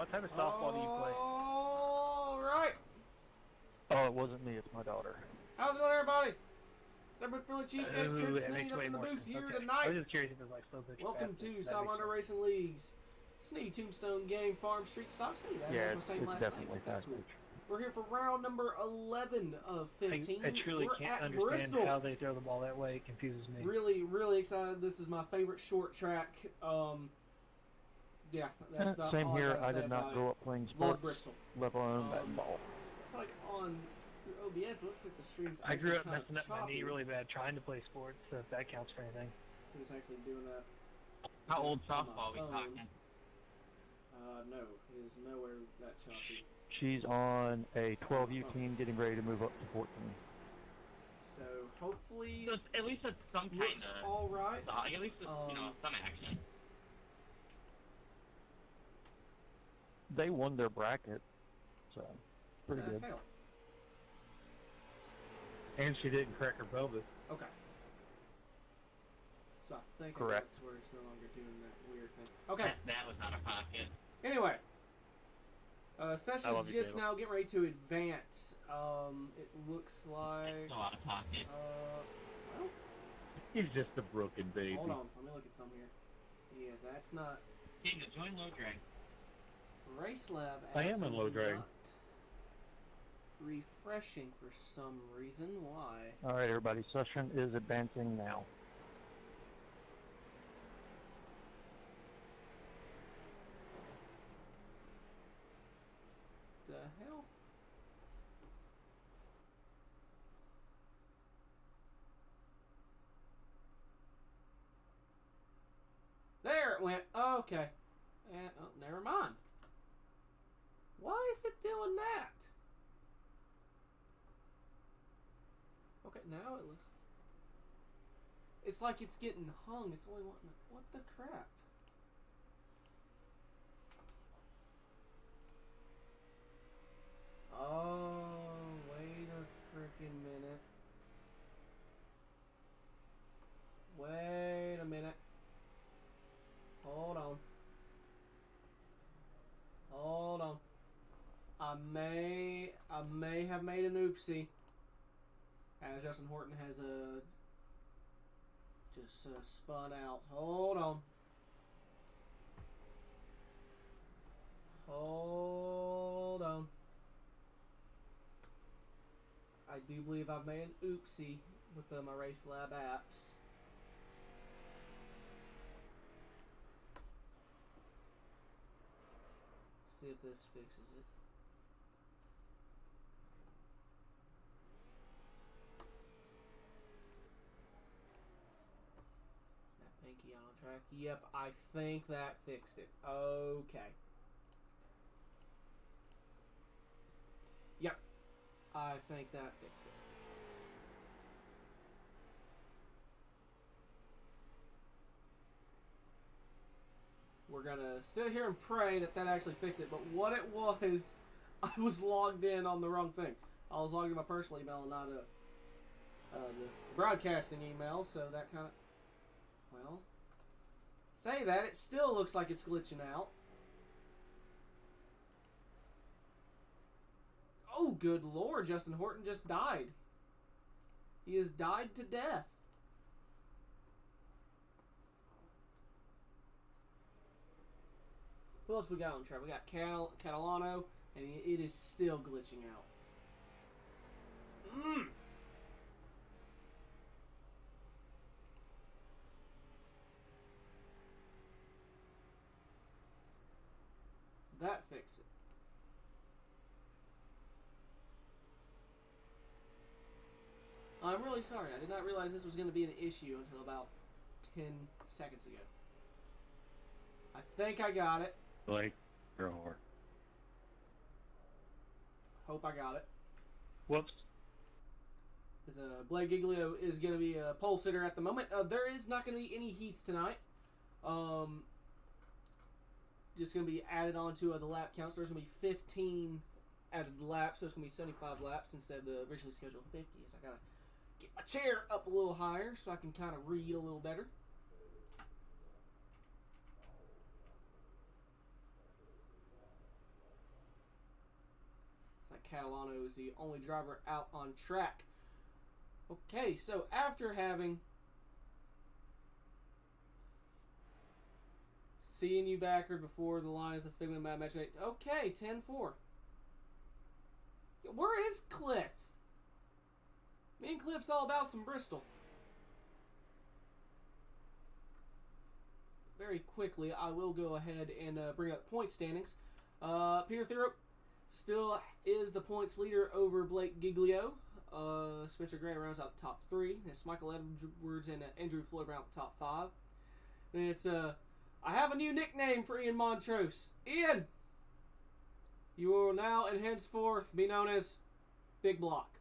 what type of softball do you play? All right. Oh, it wasn't me. It's my daughter. How's it going, everybody? It's everybody feeling cheesecake Ooh, trip that Snead makes up way in the more booth sense. here Okay. I tonight. was just curious if it was like slow pitch. Welcome to Salamander Racing League's Snead Tombstone Game Farm Street Stocks. Hey, that was my same last definitely name. fast Cool. pitch. We're here for round number 11 of 15. I truly We're can't at understand Bristol. how they throw the ball that way. It confuses me. Really, really excited. This is my favorite short track. Yeah, that's about Same all here. I did not grow up playing sports. Love Bristol. Let alone that ball. Looks like on your OBS, it looks like the stream's I grew up kind of messing up my choppy. knee really bad trying to play sports, so if that counts for anything. So it's actually doing that. How old on softball my we phone. talking? No, it is nowhere that choppy. She's on a 12U team getting ready to move up to 14. So hopefully So at least it's some kind looks of. all right. At least it's, some action. They won their bracket, so pretty good. Hell. And she didn't crack her pelvis. Okay. So I think Correct. I got to where it's no longer doing that weird thing. Okay. That was out of pocket. Anyway. Session's love you, just Caleb. now getting ready to advance. It looks like... Still out of pocket. well, He's just a broken baby. hold on. Let me look at some here. Yeah, that's not... Dang, join low drag. Race Lab I am apps in low is drag. not refreshing for some reason. Why? All right, everybody. Session is advancing now. The hell? There it went. Okay. And oh, never mind. Why is it doing that? Okay, now it looks. It's like it's getting hung. It's only wanting. What the crap? Oh, wait a freaking minute. Wait a minute. Hold on. Hold on. I may have made an oopsie. As Justin Horton has just spun out. Hold on. Hold on. I do believe I've made an oopsie with my Race Lab apps. See if this fixes it. That pinky on track. Yep, I think that fixed it. Okay. Yep. I think that fixed it. We're gonna sit here and pray that that actually fixed it. But what it was, I was logged in on the wrong thing. I was logged in my personal email and not the broadcasting email. So that kind of, well, say that it still looks like it's glitching out. Oh, good Lord, Justin Horton just died. He has died to death. Who else we got on track? We got Catalano, and it is still glitching out. That fixed it. I'm really sorry. I did not realize this was going to be an issue until about 10 seconds ago. I think I got it. Like, you're a whore. Hope I got it. Whoops. Because Blake Giglio is going to be a pole sitter at the moment. There is not going to be any heats tonight. Just going to be added onto the lap counts. There's going to be 15 added laps, so it's going to be 75 laps instead of the originally scheduled 50. So I got to get my chair up a little higher so I can kind of read a little better. Catalano is the only driver out on track. Okay, so after having seeing you backward before the line is a figment of my imagination. Okay, 10-4. Where is Cliff? Me and Cliff's all about some Bristol. Very quickly, I will go ahead and bring up point standings. Peter Thurup still is the points leader over Blake Giglio. Spencer Gray rounds out the top 3. It's Michael Edwards and Andrew Floyd round out the top 5. And it's I have a new nickname for Ian Montrose. Ian, you will now and henceforth be known as Big Block.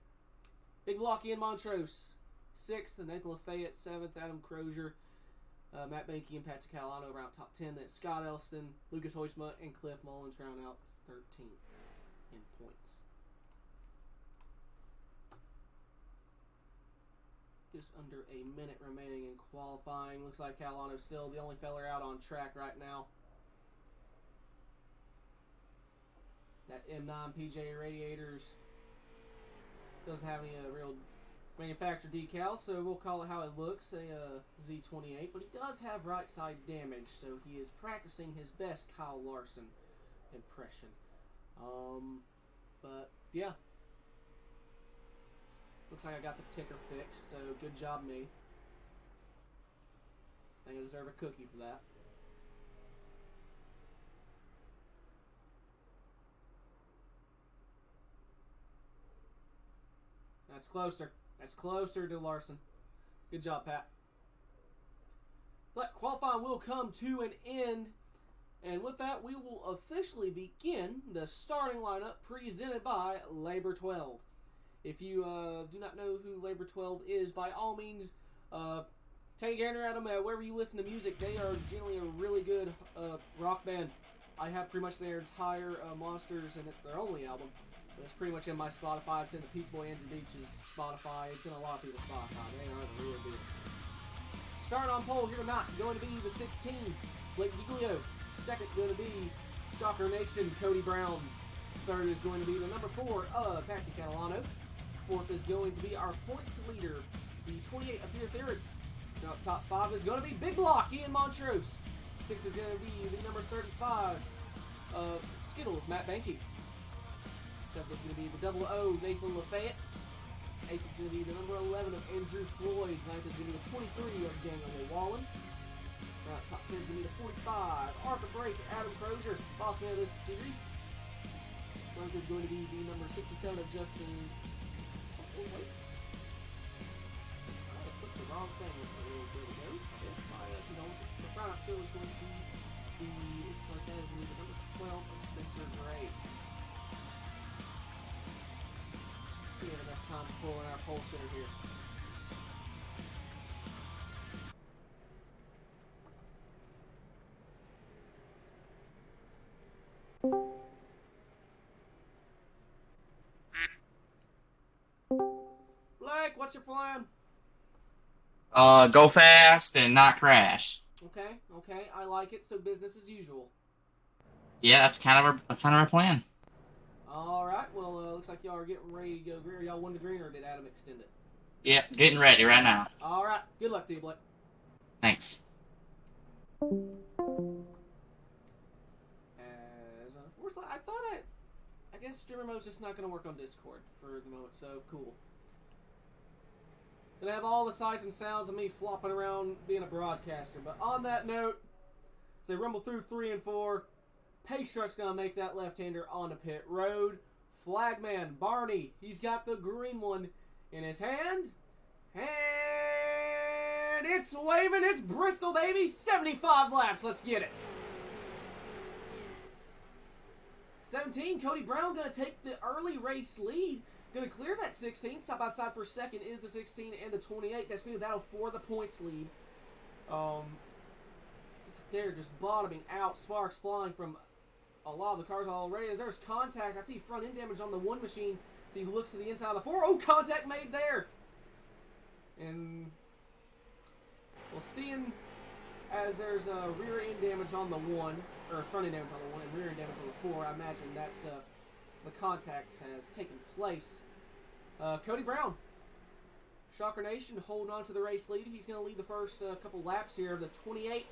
Big Block Ian Montrose. 6th, Nathan Lafayette. 7th, Adam Crozier. Matt Banky and Patrick Catalano round top 10. Then Scott Elston, Lucas Hoisma, and Cliff Mullins round out 13 in points. Just under a minute remaining in qualifying. Looks like Catalano's still the only feller out on track right now. That M9 PJ Radiators doesn't have any real manufacturer decals, so we'll call it how it looks, a Z28. But he does have right side damage, so he is practicing his best Kyle Larson impression. But yeah. Looks like I got the ticker fixed, so good job me. I think I deserve a cookie for that. That's closer. That's closer to Larson. Good job, Pat. But qualifying will come to an end. And with that, we will officially begin the starting lineup presented by Labor 12. If you do not know who Labor 12 is, by all means, take a gander at them wherever you listen to music. They are generally a really good rock band. I have pretty much their entire Monsters, and it's their only album. It's pretty much in my Spotify. It's in the Peach Boy Andrew Beach's Spotify. It's in a lot of people's Spotify. They are really good. Starting on pole here tonight, going to be the 16, Blake Giglio. Second, going to be Shocker Nation, Cody Brown. Third is going to be the number 4, Patsy Catalano. Fourth is going to be our points leader, the 28 of Peter Thurup. Now, top 5 is going to be Big Block, Ian Montrose. 6 is going to be the number 35 of Skittles, Matt Banky. 7th is going to be the 00, Nathan Lafayette. 8th is going to be the number 11 of Andrew Floyd. 9th is going to be the 23 of Daniel Wallen. Top 10 is going to be the 45, Arthur Brake, Adam Crozier, boss man of this series. 11th is going to be the number 67 of Justin. Oh, wait. I clicked the wrong thing. There we go. It's my, the front outfield is going to be the, looks like that is going to be the number 12 of Spencer Gray. We have enough time to pull in our pole center here. Blake, what's your plan? Go fast and not crash. Okay, I like it. So business as usual. Yeah, that's kind of our plan. All right. Well, looks like y'all are getting ready to go green. Are y'all one to green, or did Adam extend it? Yep, getting ready right now. All right. Good luck to you, Blake. Thanks. As unfortunately, I guess streamer mode's just not going to work on Discord for the moment. So cool. Gonna have all the sights and sounds of me flopping around being a broadcaster. But on that note, as they rumble through 3 and 4, Pace Truck's gonna make that left-hander on the pit road. Flagman Barney, he's got the green one in his hand. And it's waving. It's Bristol, baby. 75 laps. Let's get it. 17, Cody Brown gonna take the early race lead. Going to clear that 16. Side by side for second is the 16 and the 28. That's meaning that'll for the points lead. They're just bottoming out. Sparks flying from a lot of the cars already. There's contact. I see front end damage on the one machine. So he looks to the inside of the 4. Oh, contact made there. And we'll see him as there's rear end damage on the 1, or front end damage on the 1 and rear end damage on the 4. I imagine that's the contact has taken place. Cody Brown, Shocker Nation, holding on to the race lead. He's going to lead the first couple laps here of the 28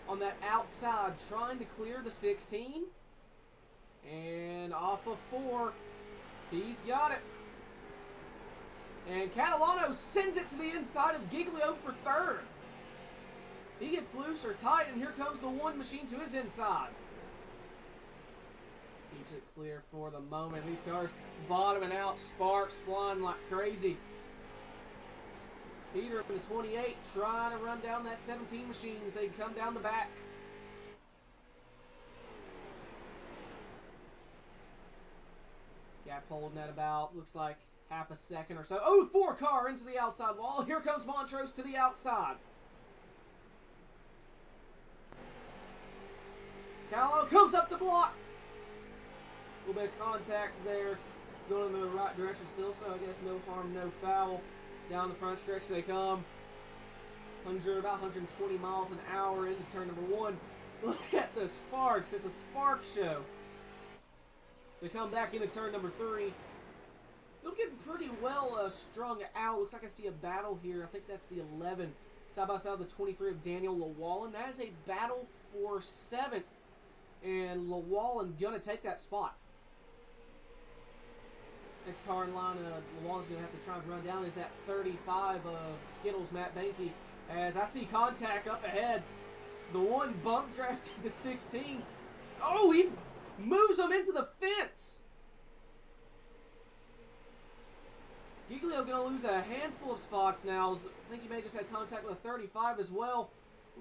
on that outside, trying to clear the 16. And off of 4, he's got it. And Catalano sends it to the inside of Giglio for third. He gets loose or tight, and here comes the one machine to his inside. Keeps it clear for the moment. These cars bottoming out, sparks flying like crazy. Peter in the 28 trying to run down that 17 machine as they come down the back. Gap holding at about, looks like half a second or so. Oh, 4 car into the outside wall. Here comes Montrose to the outside. Callow comes up the block. A little bit of contact there, going in the right direction still, so I guess no harm, no foul. Down the front stretch they come. About 120 miles an hour into turn number 1. Look at the sparks. It's a spark show. They come back into turn number 3. They'll get pretty well strung out. Looks like I see a battle here. I think that's the 11. Side by side with the 23 of Daniel Llewellyn. That is a battle for 7th. And Llewellyn going to take that spot. Next car in line, Llewellyn's going to have to try and run down is that 35 of Skittles, Matt Banky. As I see contact up ahead. The one bump drafted the 16. Oh, he moves him into the fence. Giglio going to lose a handful of spots now. I think he may just had contact with a 35 as well.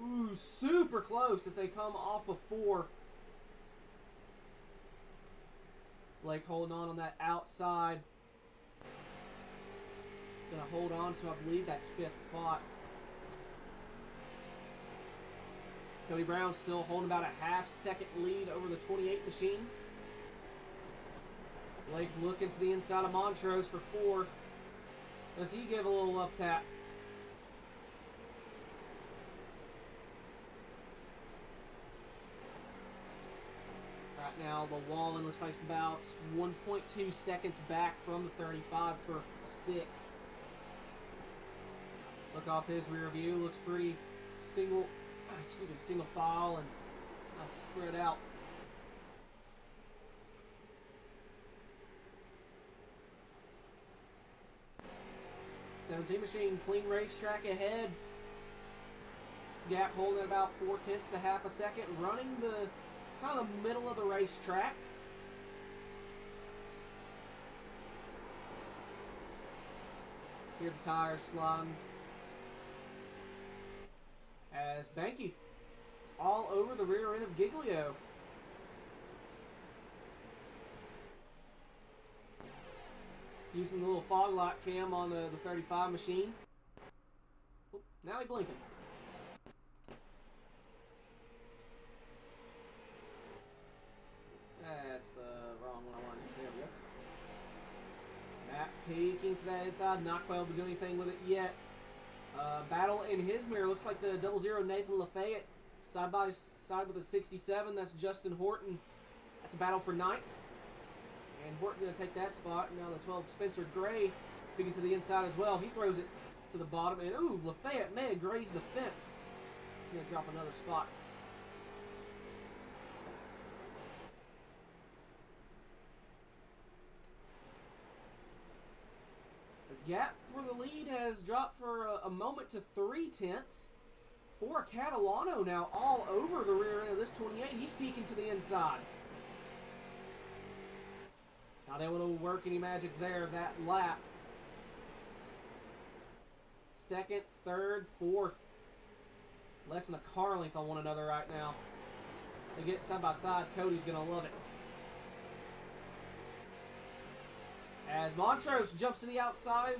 Ooh, super close as they come off of 4. Blake holding on that outside. Gonna hold on to, I believe that's 5th spot. Cody Brown still holding about a half-second lead over the 28 machine. Blake looking to the inside of Montrose for 4th. Does he give a little love tap? Right now, Llewellyn looks like it's about 1.2 seconds back from the 35 for 6th. Look off his rear view, looks pretty single file and spread out. '17 machine, clean racetrack ahead. Gap holding at about 0.4 to half a second, running the kind of the middle of the racetrack. Hear the tires sliding. As Banky all over the rear end of Giglio. Using the little fog light cam on the 35 machine. Oh, now he's blinking. That's the wrong one I wanted to use. There we go. Matt peeking to that inside. Not quite able to do anything with it yet. Battle in his mirror. Looks like the 00 Nathan Lafayette. Side by side with the 67. That's Justin Horton. That's a battle for 9th. And Horton going to take that spot. Now the 12 Spencer Gray peeking to the inside as well. He throws it to the bottom. And ooh, Lafayette may have grazed the fence. He's going to drop another spot. Gap for the lead has dropped for a moment to 0.3. For Catalano now all over the rear end of this 28. He's peeking to the inside. Not able to work any magic there that lap. 2nd, 3rd, 4th. Less than a car length on one another right now. They get side by side. Cody's going to love it. As Montrose jumps to the outside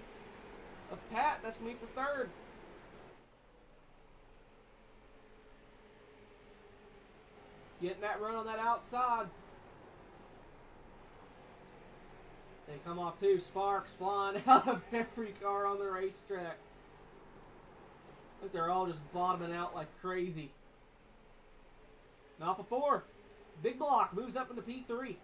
of Pat, that's going to be for 3rd. Getting that run on that outside. So you come off 2, sparks flying out of every car on the racetrack. Look, they're all just bottoming out like crazy. And off of 4, big block moves up into P3.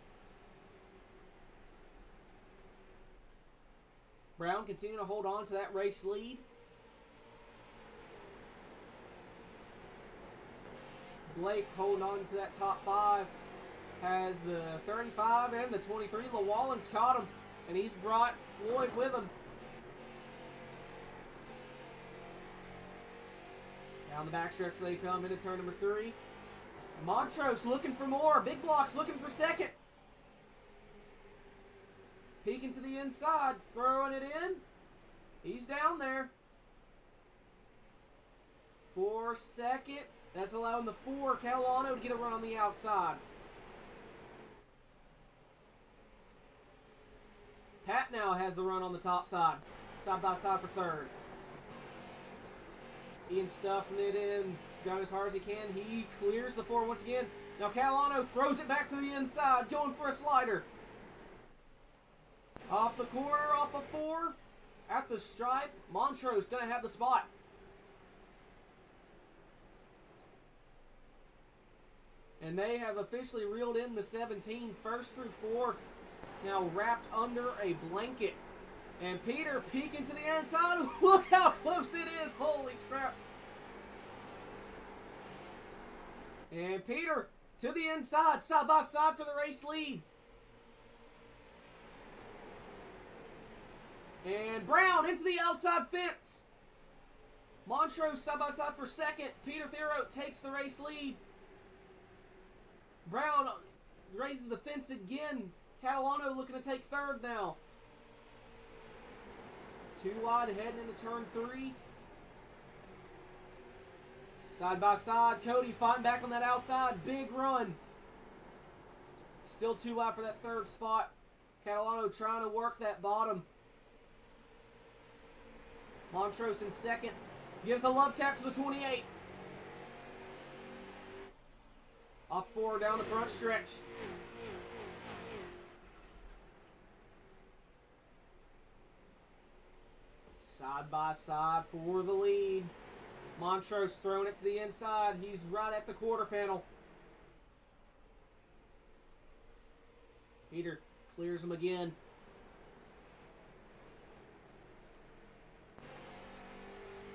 Brown continuing to hold on to that race lead. Blake holding on to that top 5. Has 35 and the 23. Llewellyn's caught him, and he's brought Floyd with him. Down the backstretch they come into turn number 3. Montrose looking for more. Big Block's looking for second. Peeking to the inside, throwing it in. He's down there. For second. That's allowing the 4, Catalano, to get a run on the outside. Pat now has the run on the top side. Side by side for third. Ian stuffing it in, driving as hard as he can. He clears the 4 once again. Now Catalano throws it back to the inside, going for a slider. Off the corner, off of 4. At the stripe, Montrose going to have the spot. And they have officially reeled in the 17, first through 4th. Now wrapped under a blanket. And Peter peeking to the inside. Look how close it is. Holy crap. And Peter to the inside, side by side for the race lead. And Brown into the outside fence. Montrose side by side for second. Peter Theroux takes the race lead. Brown raises the fence again. Catalano looking to take third now. 2 wide heading into turn 3. Side by side, Cody fighting back on that outside. Big run. Still 2 wide for that third spot. Catalano trying to work that bottom. Montrose in second. Gives a love tap to the 28. Off 4 down the front stretch. Side by side for the lead. Montrose throwing it to the inside. He's right at the quarter panel. Peter clears him again.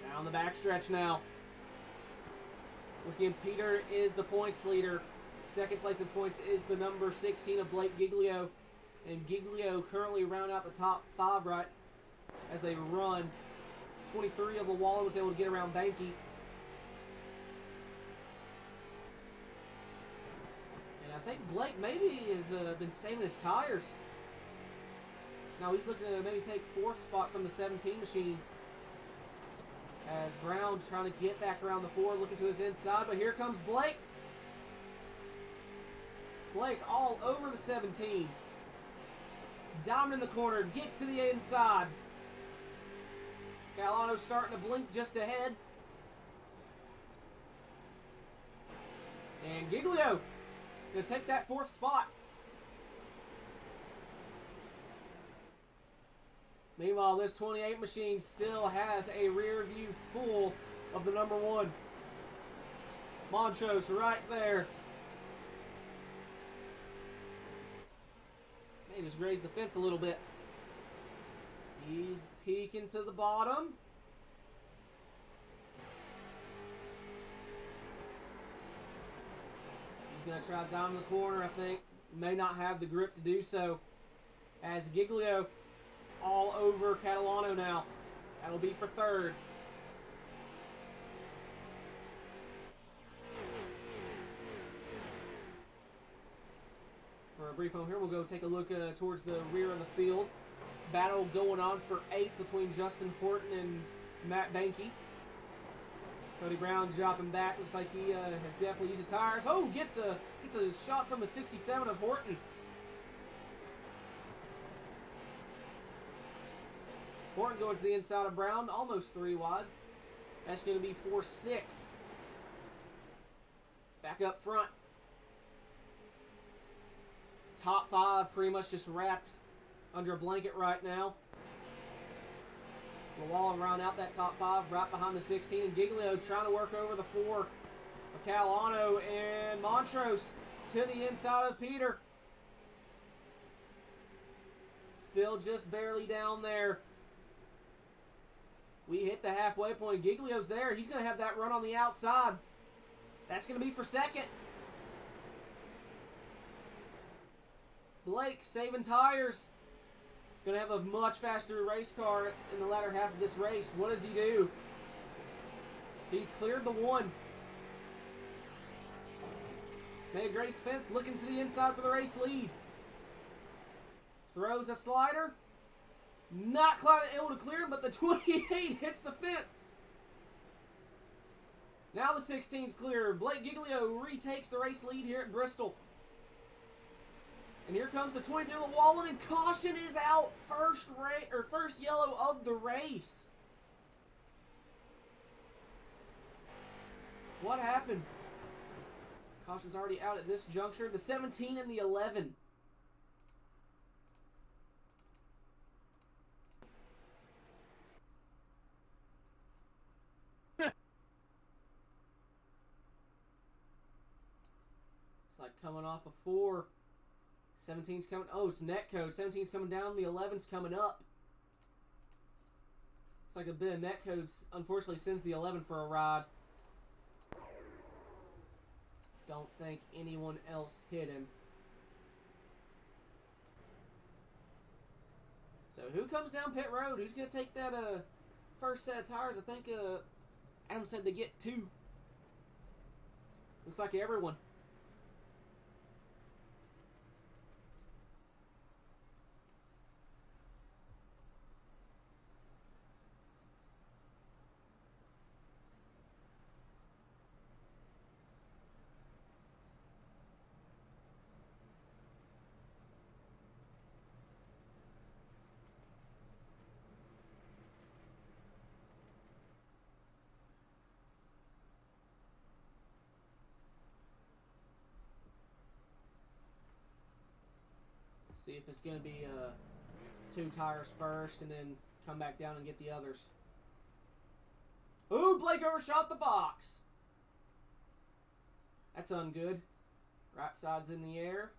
Down the backstretch now. Once again, Peter is the points leader. Second place in points is the number 16 of Blake Giglio. And Giglio currently round out the top 5 right as they run. 23 of Llewellyn was able to get around Banky. And I think Blake maybe has been saving his tires. Now he's looking to maybe take 4th spot from the 17 machine. As Brown trying to get back around the 4, looking to his inside, but here comes Blake. Blake all over the 17. Diamond in the corner, gets to the inside. Scalano starting to blink just ahead. And Giglio going to take that 4th spot. Meanwhile, this 28 machine still has a rear view full of the number 1. Montrose right there. May just raise the fence a little bit. He's peeking to the bottom. He's going to try down in the corner, I think. May not have the grip to do so. As Giglio all over Catalano now. That'll be for 3rd. For a brief moment here, we'll go take a look towards the rear of the field. Battle going on for 8th between Justin Horton and Matt Banky. Cody Brown dropping back. Looks like he has definitely used his tires. Oh, gets a shot from the 67 of Horton. Horton going to the inside of Brown, almost 3 wide. That's going to be for 6th. Back up front. Top 5 pretty much just wrapped under a blanket right now. Llewellyn round out that top 5 right behind the 16. And Giglio trying to work over the 4 of Catalano. And Montrose to the inside of Peter. Still just barely down there. We hit the halfway point. Giglio's there. He's going to have that run on the outside. That's going to be for second. Blake saving tires. Going to have a much faster race car in the latter half of this race. What does he do? He's cleared the one. Made a great fence, looking to the inside for the race lead. Throws a slider. Not quite able to clear, but the 28 hits the fence. Now the 16's clear. Blake Giglio retakes the race lead here at Bristol. And here comes the 23 Llewellyn, and caution is out. First yellow of the race. What happened? Caution's already out at this juncture. The 17 and the 11. It's like coming off a 4. 17's coming. Oh, it's net code. 17's coming down. The 11's coming up. It's like a bit of net code. Unfortunately, sends the 11 for a ride. Don't think anyone else hit him. So who comes down pit road? Who's going to take that first set of tires? I think Adam said they get 2. Looks like everyone. See if it's going to be 2 tires first and then come back down and get the others. Ooh, Blake overshot the box. That's ungood. Right side's in the air.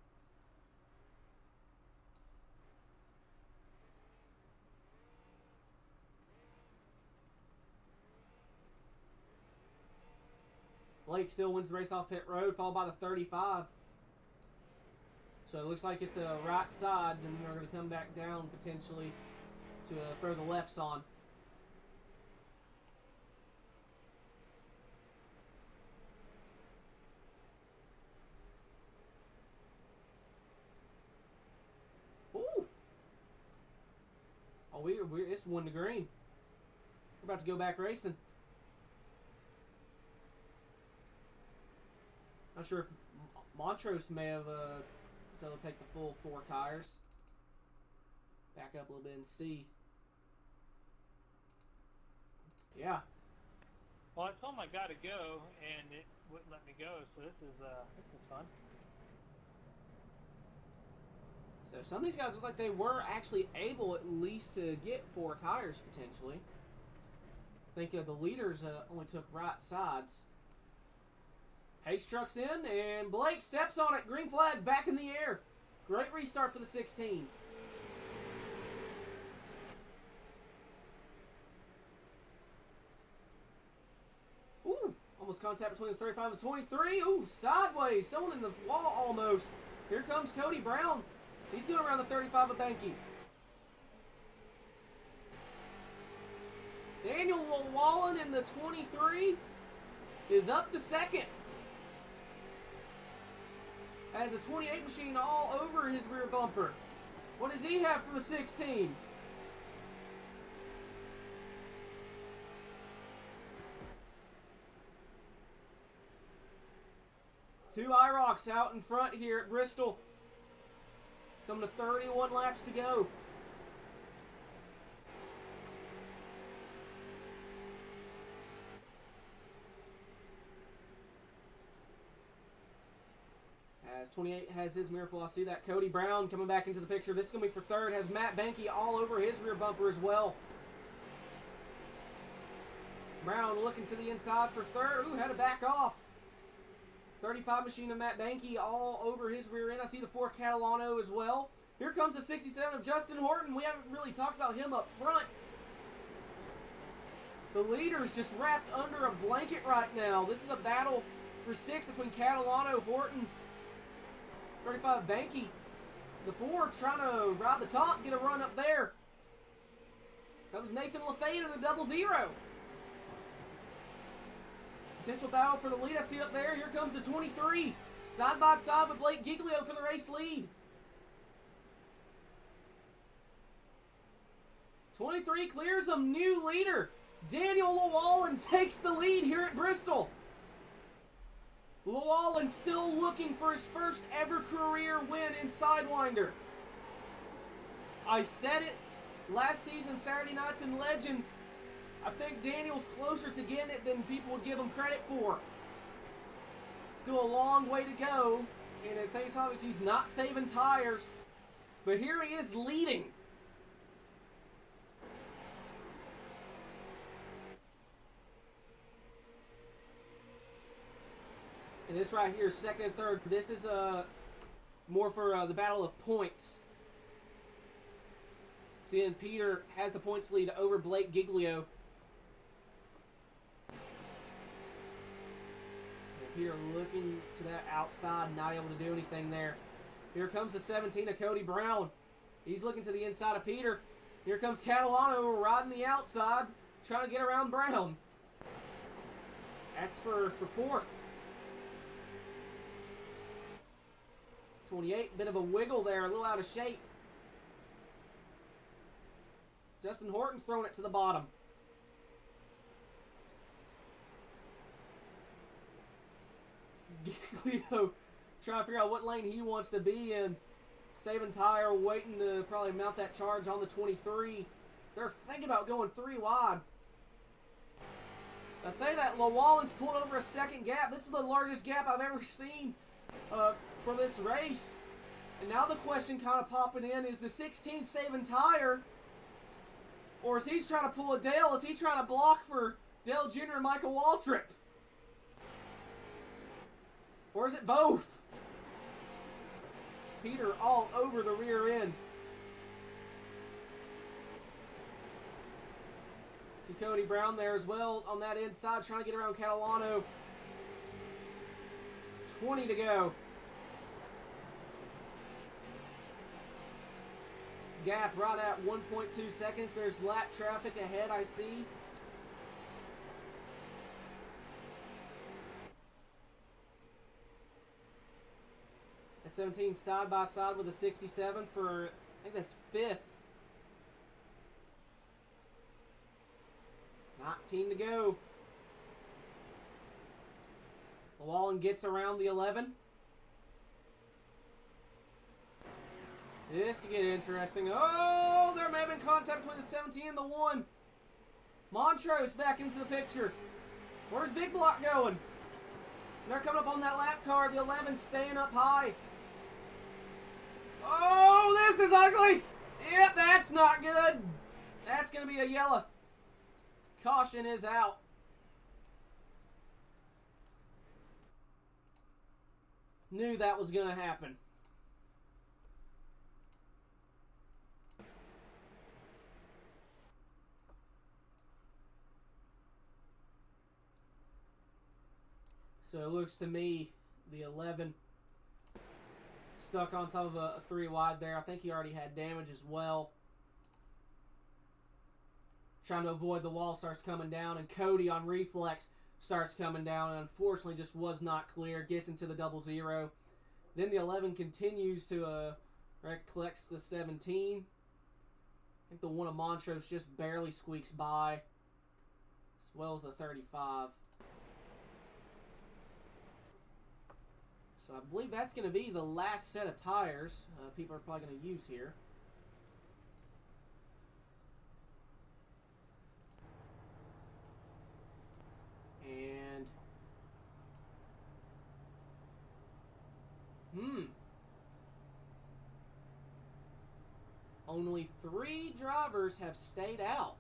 Blake still wins the race off pit road, followed by the 35. So it looks like it's a right sides, and we're going to come back down potentially to throw the lefts on. Ooh! Oh, it's 1 to green. We're about to go back racing. Not sure if Montrose may have so they'll take the full 4 tires. Back up a little bit and see. Yeah. Well, I told my guy to go, and it wouldn't let me go. So this is fun. So some of these guys look like they were actually able at least to get 4 tires potentially. I think the leaders only took right sides. Hayes trucks in, and Blake steps on it. Green flag back in the air. Great restart for the 16. Ooh, almost contact between the 35 and the 23. Ooh, sideways. Someone in the wall almost. Here comes Cody Brown. He's going around the 35 of Banky. Daniel Wallen in the 23 is up to second. Has a 28 machine all over his rear bumper. What does he have for the 16? Two IROCs out in front here at Bristol. Coming to 31 laps to go. As 28 has his mirror full, I see that. Cody Brown coming back into the picture. This is going to be for third. Has Matt Banky all over his rear bumper as well. Brown looking to the inside for third. Ooh, had to back off. 35 machine of Matt Banky all over his rear end. I see the 4 Catalano as well. Here comes the 67 of Justin Horton. We haven't really talked about him up front. The leader's just wrapped under a blanket right now. This is a battle for 6 between Catalano, Horton, 35 Banky. The 4 trying to ride the top, get a run up there. Comes Nathan LaFayette in the 0-0. Potential battle for the lead. I see up there. Here comes the 23. Side by side with Blake Giglio for the race lead. 23 clears a new leader. Daniel Llewellyn takes the lead here at Bristol. Llewellyn still looking for his first ever career win in Sidewinder. I said it last season, Saturday Nights and Legends. I think Daniel's closer to getting it than people would give him credit for. Still a long way to go, and it thanks obviously he's not saving tires, but here he is leading. And this right here, second and third, this is more for the battle of points. Seeing Peter has the points lead over Blake Giglio. Peter looking to that outside, not able to do anything there. Here comes the 17 of Cody Brown. He's looking to the inside of Peter. Here comes Catalano riding the outside, trying to get around Brown. That's for fourth. 28, bit of a wiggle there, a little out of shape. Justin Horton throwing it to the bottom. Giglio trying to figure out what lane he wants to be in. Saving tire, waiting to probably mount that charge on the 23. So they're thinking about going 3 wide. I say that Llewellyn's pulled over a second gap. This is the largest gap I've ever seen for this race. And now the question kind of popping in, is the 16 saving tire? Or is he trying to pull a Dale? Is he trying to block for Dale Jr. and Michael Waltrip? Or is it both? Peter all over the rear end. See Cody Brown there as well on that inside, trying to get around Catalano. 20 to go. Gap right at 1.2 seconds. There's lap traffic ahead, I see. At 17 side by side with a 67 for, I think that's 5th. 19 to go. Llewellyn gets around the 11. This could get interesting. Oh, there may have been contact between the 17 and the 1. Montrose back into the picture. Where's Big Block going? They're coming up on that lap car. The 11 staying up high. Oh, this is ugly. Yep, that's not good. That's going to be a yellow. Caution is out. Knew that was going to happen. So it looks to me the 11 stuck on top of a 3 wide there. I think he already had damage as well. Trying to avoid the wall, starts coming down, and Cody on reflex starts coming down, and unfortunately just was not clear. Gets into the 0-0. Then the 11 continues to collects the 17. I think the 1 of Montrose just barely squeaks by, as well as the 35. So I believe that's going to be the last set of tires people are probably going to use here. And only 3 drivers have stayed out.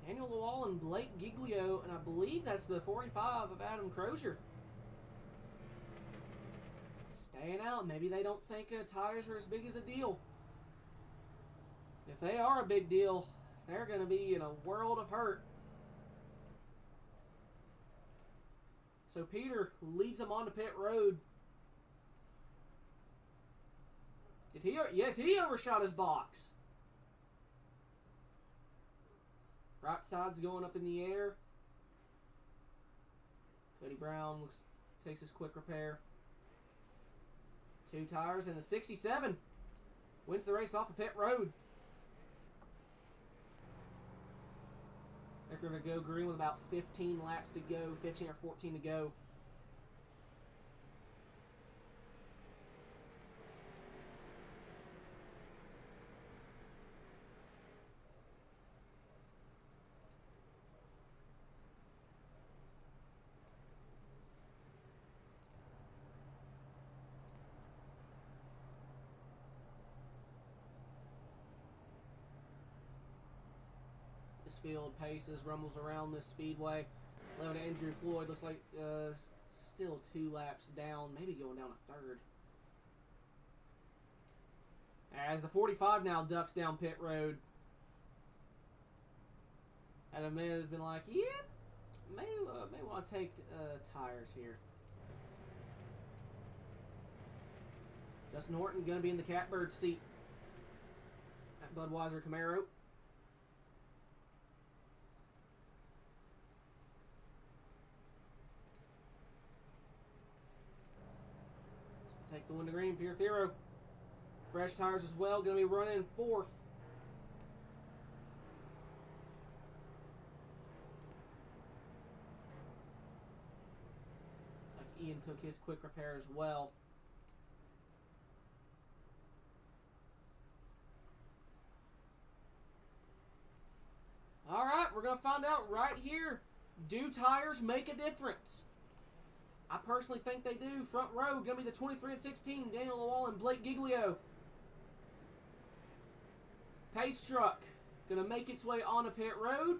Daniel Llewellyn, Blake Giglio, and I believe that's the 45 of Adam Crozier. Staying out. Maybe they don't think tires are as big as a deal. If they are a big deal, they're going to be in a world of hurt. So Peter leads them onto pit road. Did he? Yes, he overshot his box. Right side's going up in the air. Cody Brown takes his quick repair. 2 tires and a 67. Wins the race off of pit road. They're going to go green with about 15 laps to go. 15 or 14 to go. Field paces, rumbles around this speedway. Low to Andrew Floyd looks like still 2 laps down, maybe going down a third. As the 45 now ducks down pit road. And a man has been like, yeah, may want to take tires here. Justin Horton going to be in the catbird seat at Budweiser Camaro. Take the one to green, Pierre Thero. Fresh tires as well, going to be running 4th. Looks like Ian took his quick repair as well. Alright, we're going to find out right here. Do tires make a difference? I personally think they do. Front row, going to be the 23 and 16, Daniel Lawal and Blake Giglio. Pace truck, going to make its way onto pit road.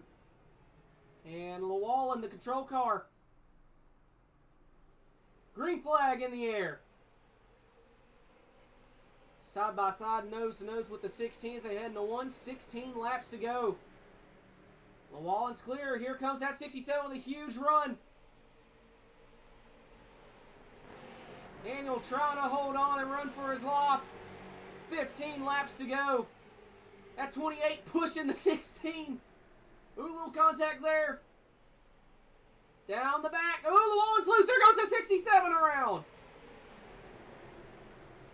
And Lawal in the control car. Green flag in the air. Side by side, nose to nose with the 16 as they head into 1:16 laps to go. Llewellyn's clear. Here comes that 67 with a huge run. Daniel trying to hold on and run for his life. 15 laps to go. At 28, pushing the 16. Ooh, little contact there. Down the back. Ooh, Llewellyn's loose. There goes the 67 around.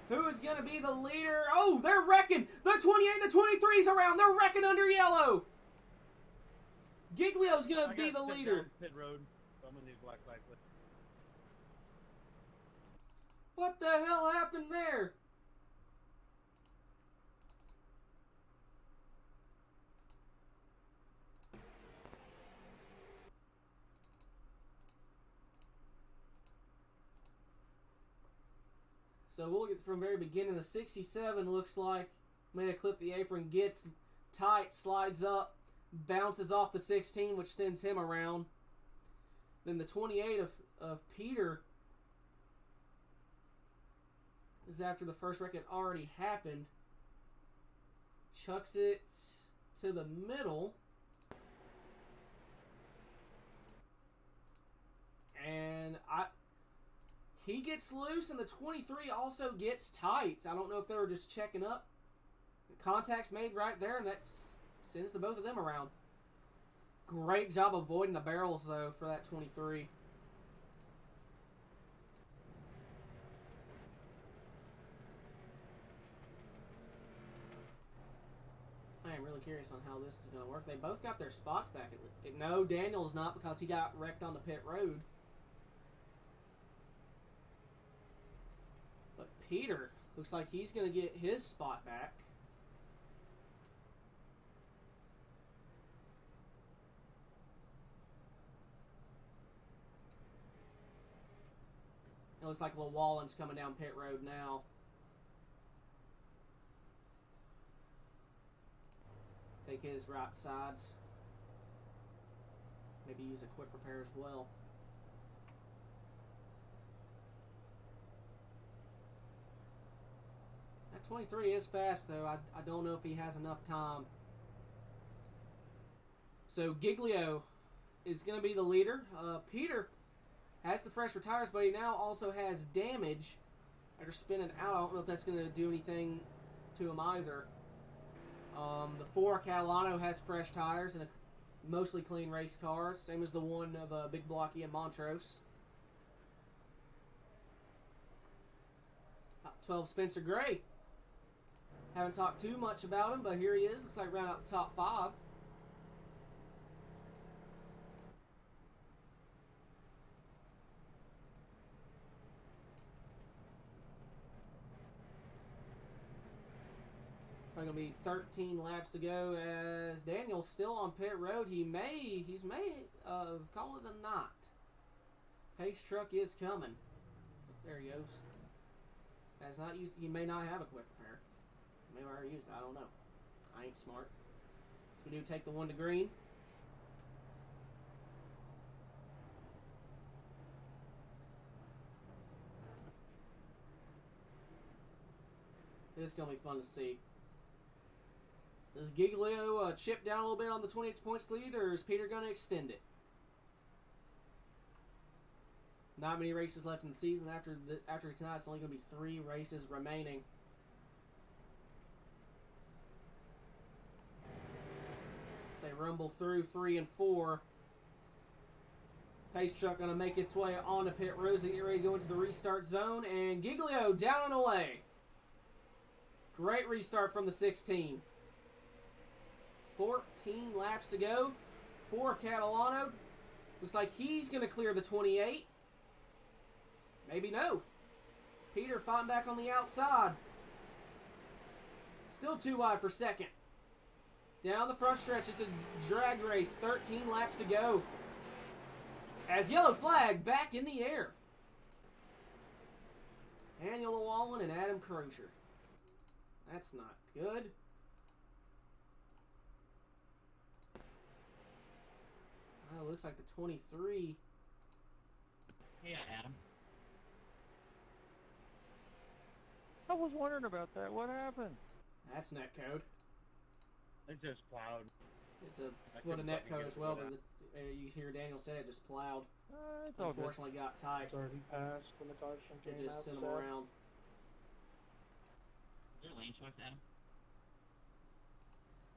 Who is going to be the leader? Oh, they're wrecking. The 28, the 23's around. They're wrecking under yellow. Giglio's going to be the leader. Pit road. Some of these black flags. What the hell happened there? So we'll get from the very beginning. The 67 looks like may have clipped the apron, gets tight, slides up, bounces off the 16, which sends him around. Then the 28 of Peter is after the first wreck had already happened. Chucks it to the middle. And he gets loose, and the 23 also gets tight. I don't know if they were just checking up. The contact's made right there, and that sends the both of them around. Great job avoiding the barrels, though, for that 23. I am really curious on how this is going to work. They both got their spots back. No, Daniel's not, because he got wrecked on the pit road. But Peter looks like he's going to get his spot back. It looks like Llewellyn's coming down pit road now. Take his right sides. Maybe use a quick repair as well. That 23 is fast, though. I don't know if he has enough time. So Giglio is going to be the leader. Peter has the fresher tires, but he now also has damage after spinning out. I don't know if that's going to do anything to him either. The 4 Catalano has fresh tires and a mostly clean race car, same as the one of Big Blocky and Montrose. Top 12 Spencer Gray. Haven't talked too much about him, but here he is. Looks like round out the top 5. Going to be 13 laps to go as Daniel's still on pit road. He's may call it a knot. Pace truck is coming. There he goes. Has not used. He may not have a quick repair. May already used it. I don't know. I ain't smart. So we do take the 1 to green. This is going to be fun to see. Does Giglio chip down a little bit on the 28 points lead, or is Peter going to extend it? Not many races left in the season. After tonight, it's only going to be 3 races remaining. As they rumble through 3 and 4. Pace truck going to make its way on to pit road to get ready to go into the restart zone, and Giglio down and away. Great restart from the 16. 14 laps to go. 4 Catalano. Looks like he's going to clear the 28. Maybe no. Peter fighting back on the outside. Still too wide for second. Down the front stretch, it's a drag race. 13 laps to go. As yellow flag back in the air. Daniel Llewellyn and Adam Crozier. That's not good. Oh, looks like the 23. Yeah, Adam. I was wondering about that. What happened? That's net code. It just plowed. It's a foot of net code as well, but you hear Daniel say it just plowed. It's all good. Unfortunately got tight. It's already passed when the caution It came just out. sent him around. Is there lane choice, Adam?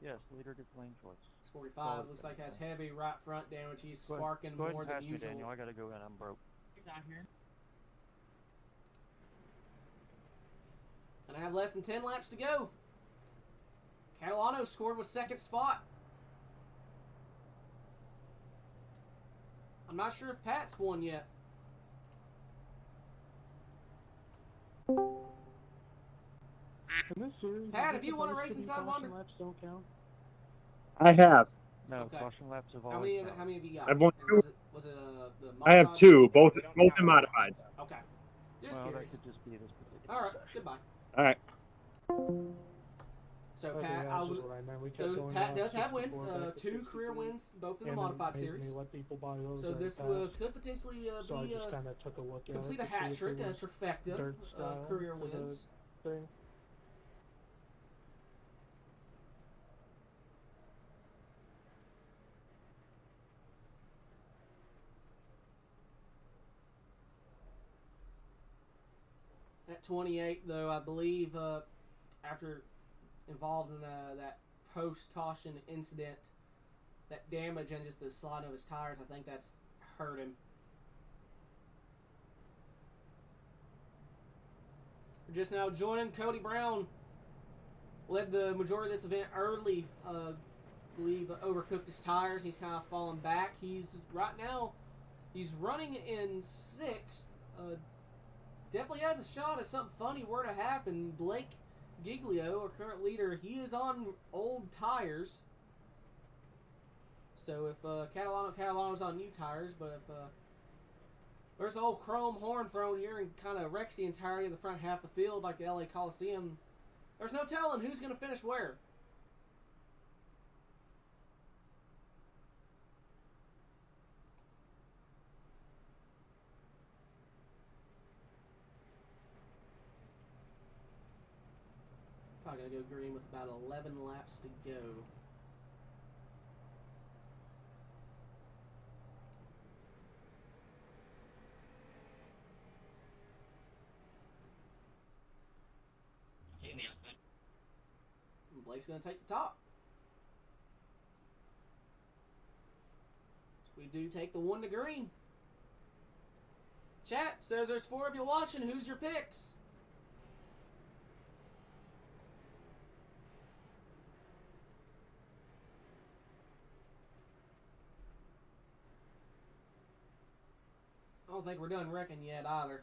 Yes, leader gets lane choice. It's 45. Looks like has heavy right front damage. He's sparking Go ahead more and than pass me, usual. Daniel. I gotta go in. I'm broke. He's out here. And I have less than 10 laps to go. Catalano scored with second spot. I'm not sure if Pat's won yet. In this series, Pat, have you won a race inside Wander? laps don't count. I have. No, Okay. caution laps have How always many counted. have you got? I've won Or 2. Was it the I have modified? 2, both in modified. Okay. Just Well, that curious. could just be this particular All right. session. Goodbye. All right. So Okay, Pat, yeah, I that's was, just what I meant. We kept so going Pat down does have wins. 64 back to 2 career 63, wins, both in the and it modified made series. me let people buy those So very this fast. could potentially So I be just kind of took a look at complete it a to see hat if trick, it a was trifecta dirt style of career for the wins. thing. At 28, though, I believe after involved in that post-caution incident, that damage and just the slide of his tires, I think that's hurt him. We're just now joining. Cody Brown led the majority of this event early. I believe overcooked his tires. He's kind of fallen back. He's right now, he's running in 6th. Definitely has a shot if something funny were to happen. Blake Giglio, our current leader, he is on old tires. So if Catalano's on new tires, but if there's an old chrome horn thrown here and kind of wrecks the entirety of the front half of the field like the LA Coliseum, there's no telling who's going to finish where. Probably going to go green with about 11 laps to go. Taking the outside. And Blake's going to take the top. So we do take the 1 to green. Chat says there's 4 of you watching. Who's your picks? I don't think we're done wrecking yet either.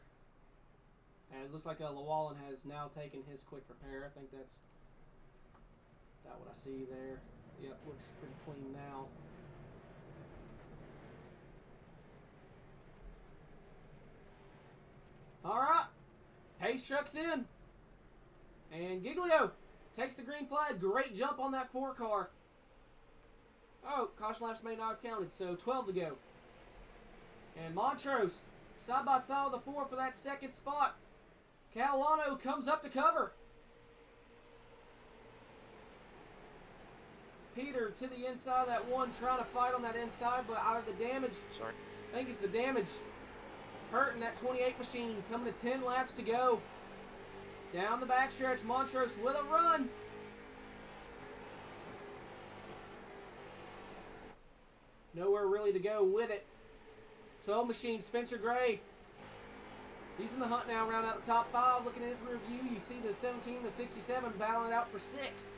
And it looks like Llewellyn has now taken his quick repair. I think that's about what I see there. Yep, looks pretty clean now. Alright. Pace truck's in. And Giglio takes the green flag. Great jump on that 4 car. Oh, caution laps may not have counted, so 12 to go. And Montrose, side by side with the 4 for that 2nd spot. Catalano comes up to cover. Peter to the inside of that 1, trying to fight on that inside, but out of the damage. Sorry. I think it's the damage hurting that 28 machine. Coming to 10 laps to go. Down the backstretch, Montrose with a run. Nowhere really to go with it. 12 machine, Spencer Gray. He's in the hunt now, round out the top 5. Looking at his rear view, you see the 17, the 67 battling it out for 6th.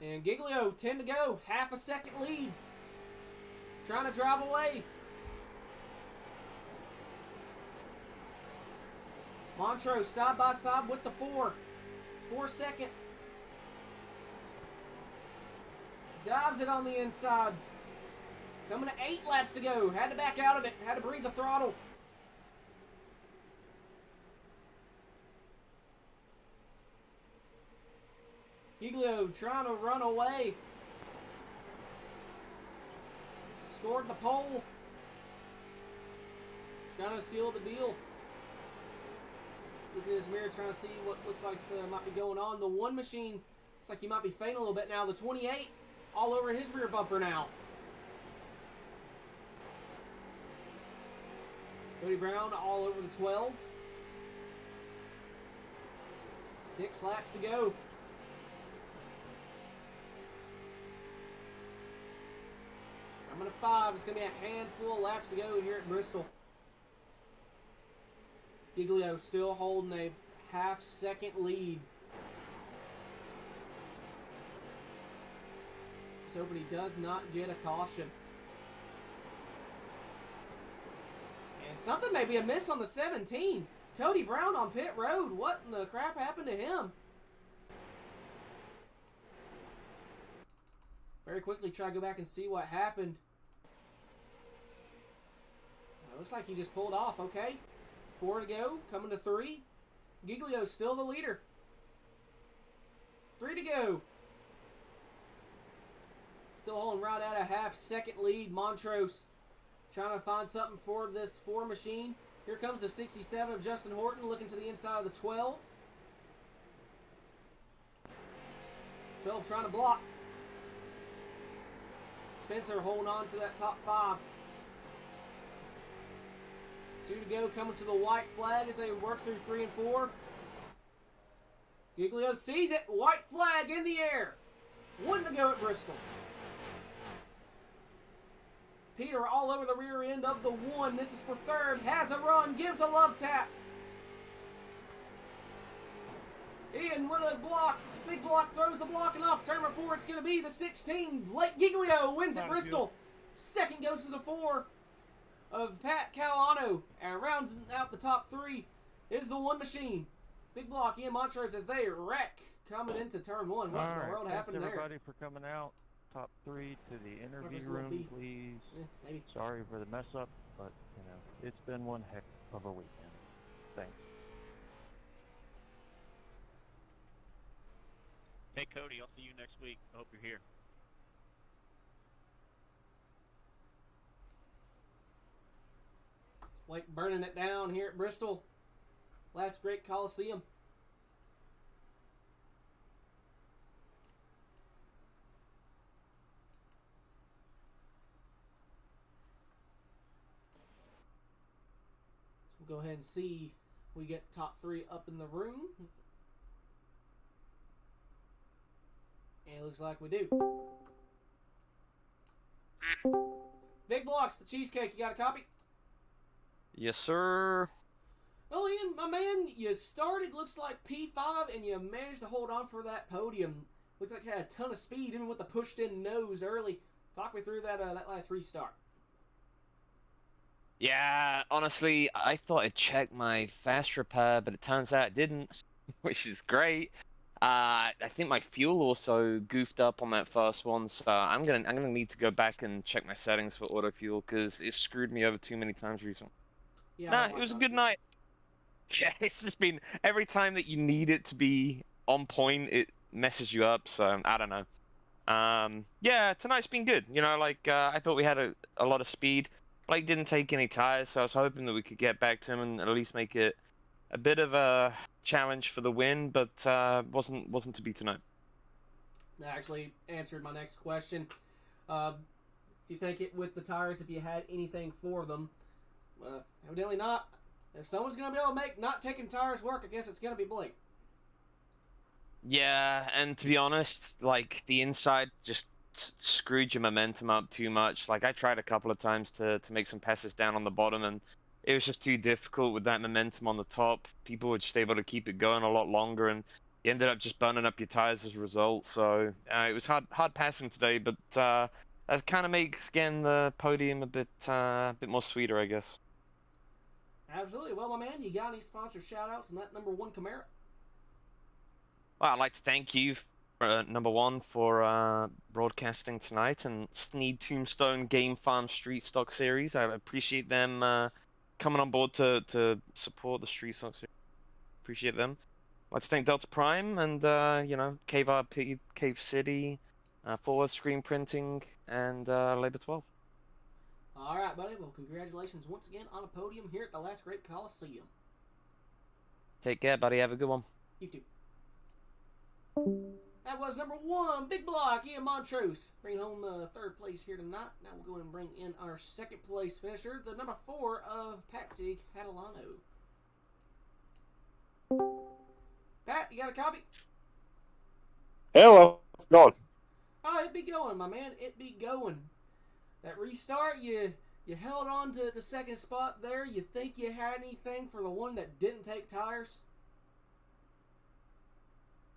And Giglio, 10 to go, half a second lead. Trying to drive away. Montrose side by side with the 4. 4 second. Dives it on the inside. Coming to 8 laps to go. Had to back out of it. Had to breathe the throttle. Giglio trying to run away. Scored the pole. Trying to seal the deal. Looking at his mirror, trying to see what looks like might be going on. The 1 machine looks like he might be fading a little bit now. The 28 all over his rear bumper now. Cody Brown all over the 12. 6 laps to go. Coming to 5. It's going to be a handful of laps to go here at Bristol. Giglio still holding a half-second lead. Let's hope he does not get a caution. And something may be amiss on the 17. Cody Brown on pit road. What in the crap happened to him? Very quickly try to go back and see what happened. Looks like he just pulled off. Okay. 4 to go. Coming to 3. Giglio's still the leader. 3 to go. Still holding right at a half-second lead. Montrose trying to find something for this 4 machine. Here comes the 67 of Justin Horton looking to the inside of the 12. 12 trying to block. Spencer holding on to that top 5. 2 to go, coming to the white flag as they work through 3 and 4. Giglio sees it. White flag in the air. 1 to go at Bristol. Peter all over the rear end of the 1. This is for 3rd. Has a run. Gives a love tap. Ian with a block. Big block. Throws the blocking off. Turn number 4. It's going to be the 16. Blake Giglio wins at Bristol. 2nd goes to the 4 of Pat Catalano. And rounds out the top 3 is the 1 machine. Big block. Ian Montrose as they wreck coming into turn 1. What in the world happened there? Thanks everybody for coming out. Top 3 to the interview room, please. Maybe. Sorry for the mess up, but you know it's been one heck of a weekend. Thanks. Hey Cody, I'll see you next week. I hope you're here. Blake burning it down here at Bristol. last great Coliseum. So we'll go ahead and see we get top 3 up in the room. And it looks like we do. Big Blocks, the cheesecake, you got a copy? Yes, sir. Well, Ian, my man, you started, looks like P5, and you managed to hold on for that podium. Looks like you had a ton of speed, even with the pushed-in nose early. Talk me through that that last restart. Yeah, honestly, I thought it checked my fast repair, but it turns out it didn't, which is great. I think my fuel also goofed up on that first one, so I'm gonna need to go back and check my settings for auto fuel because it screwed me over too many times recently. Yeah, Nah, it was a good night. Yeah, it's just been every time that you need it to be on point, it messes you up. So I don't know. Yeah, tonight's been good. You know, like I thought we had a lot of speed. Blake didn't take any tires, so I was hoping that we could get back to him and at least make it a bit of a challenge for the win, but wasn't to be tonight. That actually answered my next question. Do you think it with the tires, if you had anything for them? Evidently not. If someone's going to be able to make not taking tires work, I guess it's going to be Blake. Yeah, and to be honest, like the inside just screwed your momentum up too much. Like I tried a couple of times to make some passes down on the bottom, and it was just too difficult with that momentum on the top. People were just able to keep it going a lot longer, and you ended up just burning up your tires as a result. So it was hard passing today, but that kind of makes getting the podium a bit more sweeter, I guess. Absolutely. Well, my man, you got any sponsor shout-outs on that number 1 Camaro? Well, I'd like to thank you, number 1, for broadcasting tonight, and Snead Tombstone Game Farm Street Stock Series. I appreciate them coming on board to support the Street Stock Series. Appreciate them. I'd like to thank Delta Prime and, you know, Cave RP, Cave City, Forward Screen Printing, and Labor 12. All right, buddy. Well, congratulations once again on a podium here at the last great Coliseum. Take care, buddy. Have a good one. You too. That was number 1, Big Block, Ian Montrose. Bringing home 3rd place here tonight. Now we'll go ahead and bring in our 2nd place finisher, the number 4 of Patsy Catalano. Pat, you got a copy? Hello. How's it going? Oh, it be going, my man. It be going. That restart, you held on to the 2nd spot there. You think you had anything for the one that didn't take tires?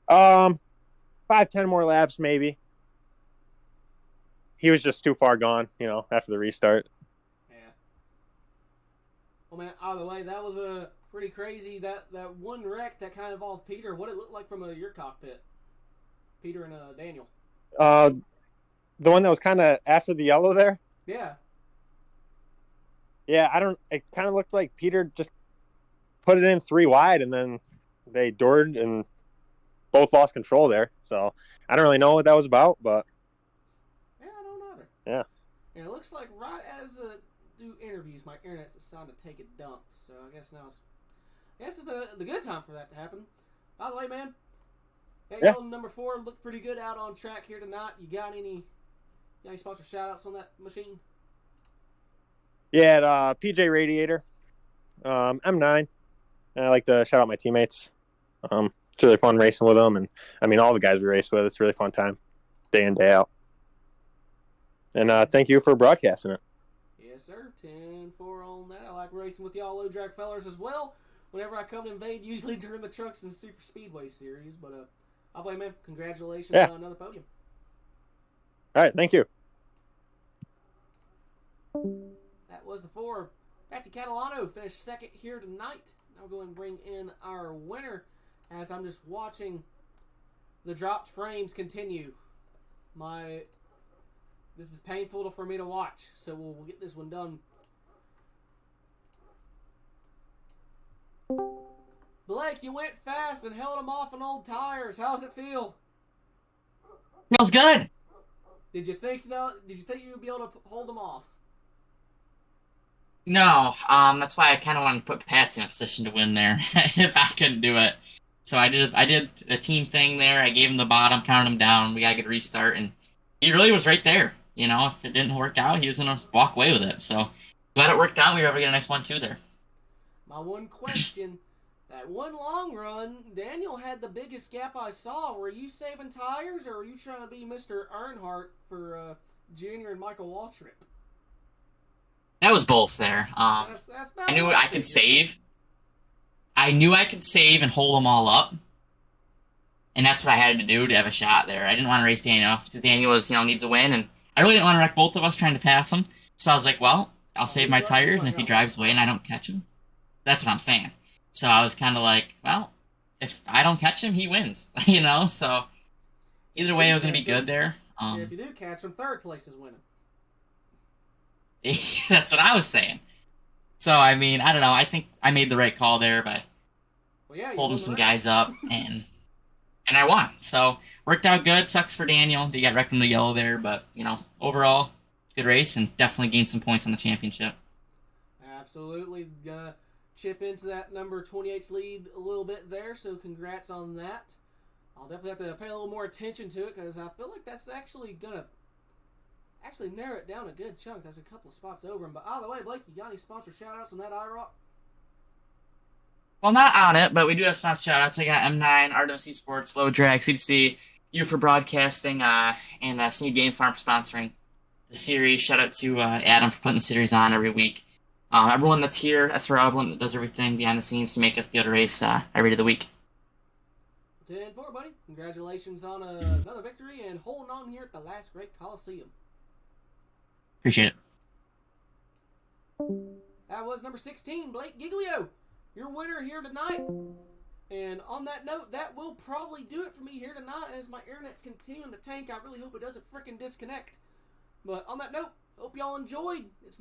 5-10 more laps maybe. He was just too far gone, you know, after the restart. Yeah. Well, man, either way, that was a pretty crazy. That one wreck that kind of involved Peter. What it looked like from your cockpit, Peter and Daniel. The one that was kind of after the yellow there. Yeah. Yeah, it kind of looked like Peter just put it in 3 wide, and then they doored and both lost control there. So I don't really know what that was about, but yeah, I don't either. Yeah. And it looks like right as do interviews, my internet's decided to take a dump. So I guess now it's the good time for that to happen. By the way, man, Yeah. Number 4 looked pretty good out on track here tonight. You got any sponsor shout outs on that machine? Yeah, PJ Radiator, M9. And I like to shout out my teammates. It's really fun racing with them, and I mean all the guys we race with. It's a really fun time, day in, day out. And thank you for broadcasting it. Yes, sir. 10-4 on that. I like racing with y'all low drag fellers as well. Whenever I come to invade, usually during the Trucks and Super Speedway series. But I'll play, man. Congratulations on another podium. All right, thank you. That was the 4. Patsy Catalano finished 2nd here tonight. Now we'll go and bring in our winner as I'm just watching the dropped frames continue. This is painful for me to watch, so we'll get this one done. Blake, you went fast and held them off on old tires. How's it feel? Feels good. Did you think you would be able to hold them off? No, that's why I kind of wanted to put Pats in a position to win there if I couldn't do it. So I did a team thing there. I gave him the bottom, counted him down. We got a good restart, and he really was right there. You know, if it didn't work out, he was gonna walk away with it. So glad it worked out. We were able to get a nice 1-2 there. My one question, that one long run, Daniel had the biggest gap I saw. Were you saving tires, or were you trying to be Mr. Earnhardt for Junior and Michael Waltrip? That was both there. That's I knew I could save. I knew I could save and hold them all up. And that's what I had to do to have a shot there. I didn't want to race Daniel because Daniel needs a win, and I really didn't want to wreck both of us trying to pass him. So I was like, well, I'll save my tires, and if he drives away and I don't catch him, that's what I'm saying. So I was kind of like, well, if I don't catch him, he wins, So either way, it was gonna be good there. If you do catch him, third place is winning. That's what I was saying. So I mean, I don't know. I think I made the right call there by holding some guys up, and I won. So worked out good. Sucks for Daniel. They got wrecked in the yellow there, but overall, good race and definitely gained some points on the championship. Absolutely, gonna chip into that number 28's lead a little bit there. So congrats on that. I'll definitely have to pay a little more attention to it because I feel like that's actually gonna narrow it down a good chunk. That's a couple of spots over him. But either way, Blake, you got any sponsor shout-outs on that IROC? Well, not on it, but we do have sponsor shout-outs. I got M9, Artemis Esports, Low Drag, CDC, you for broadcasting, and Snead Game Farm for sponsoring the series. Shout out to Adam for putting the series on every week. Everyone that's here, SRO, everyone that does everything behind the scenes to make us be able to race every day of the week. 10-4, buddy. Congratulations on another victory and holding on here at the last great Coliseum. Appreciate it. That was number 16, Blake Giglio, your winner here tonight. And on that note, that will probably do it for me here tonight as my internet's continuing to tank. I really hope it doesn't frickin' disconnect. But on that note, hope y'all enjoyed. It's been